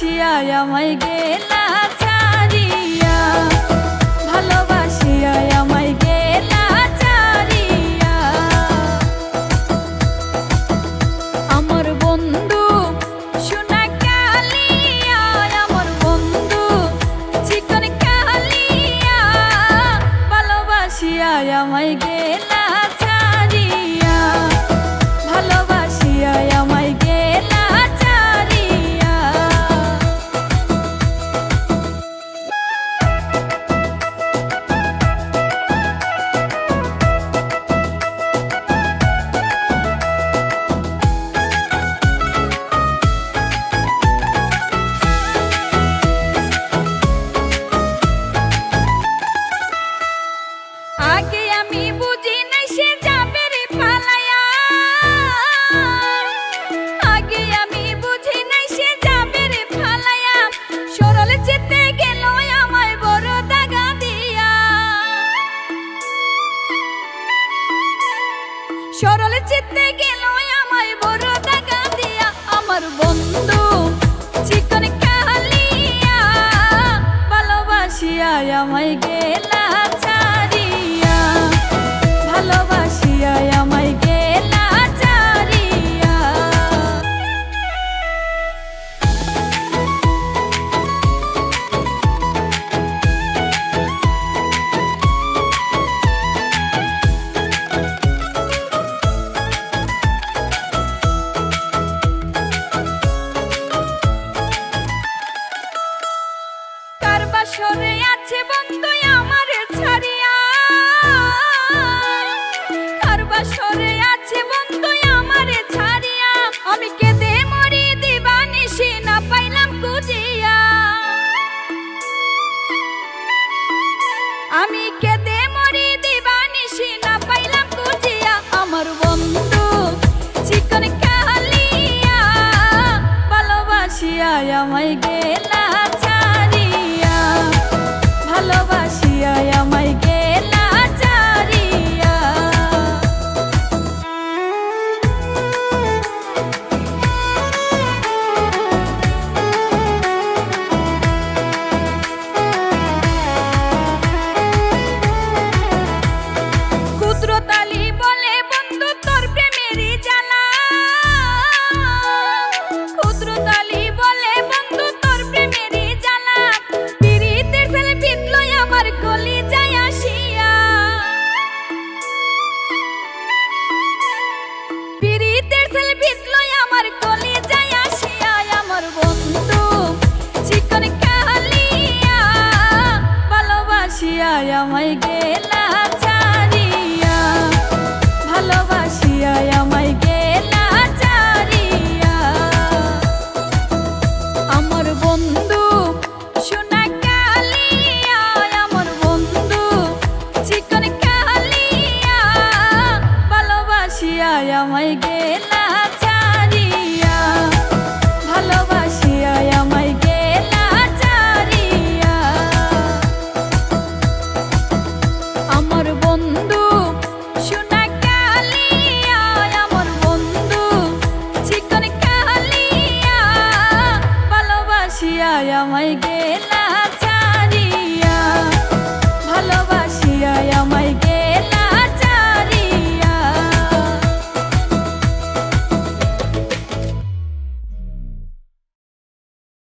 ভালোবাসিয়া আমায় গেলা ছাড়িয়া, ভালোবাসিয়া আমায় গেলা ছাড়িয়া। আমার বন্ধু সোনা কালিয়া, আমার বন্ধু চিকন কালিয়া, ভালোবাসিয়া আমায় গেলা ছাড়িয়া, ভালোবাসিয়া আমায় গেলা ছাড়িয়া। আগে আমি বুঝি নাই সে যাবে রে পালায়া, আগে আমি বুঝি নাই সে যাবে রে পালায়া, সরল যেতে গেল আমায় বড় দাগা দিয়া, সরল যেতে গেল আমায় বড় দাগা দিয়া। আমার বন্ধু চিকন কালিয়া, ভালোবাসিয়া আমায় গেলা ছাড়িয়া, ভালোবাসিয়া আমায় গেলা ছাড়িয়া। কার বাসরে আছে বন্ধু আমার ছাড়িয়া, কার বাসরে আছে বন্ধু আমার ছাড়িয়া, আমি কেঁদে মরি দিবানিশি না পাইলাম খুঁজিয়া, আমি কেঁদে মরি দিবানিশি না পাইলাম খুঁজিয়া। আমার বন্ধু চিকন কালিয়া, ভালোবাসিয়া আমায় গেলা ছাড়িয়া, ভালোবাসিয়া আমায় গেলা ছাড়িয়া। ক্ষুদ্রতালি বলে বন্ধু তোর প্রেমেরই জ্বালা, ক্ষুদ্রতালি বলে বন্ধু তোর প্রেমেরই জ্বালা, পিরিতের ছেলে পিতলো আমার কলিজায় আসিয়া, পিরিতের ছেলে পিতলো আমার কলিজায় আসিয়া। আমার বন্ধু চিকন কালিয়া, ভালোবাসিয়া আমায় গেলা ছাড়িয়া, ভালোবাসিয়া আমায় গেলা ছাড়িয়া। আমার বন্ধু সোনা কালিয়া, আমার বন্ধু চিকন কালিয়া, ভালোবাসিয়া আমায় গেলা ছাড়িয়া, ভালোবাসিয়া আমায় গেলা ছাড়িয়া। আমার বন্ধু সোনা কালিয়া, আমার বন্ধু চিকন কালিয়া, ভালোবাসিয়া আমায় গেলা ছাড়িয়া।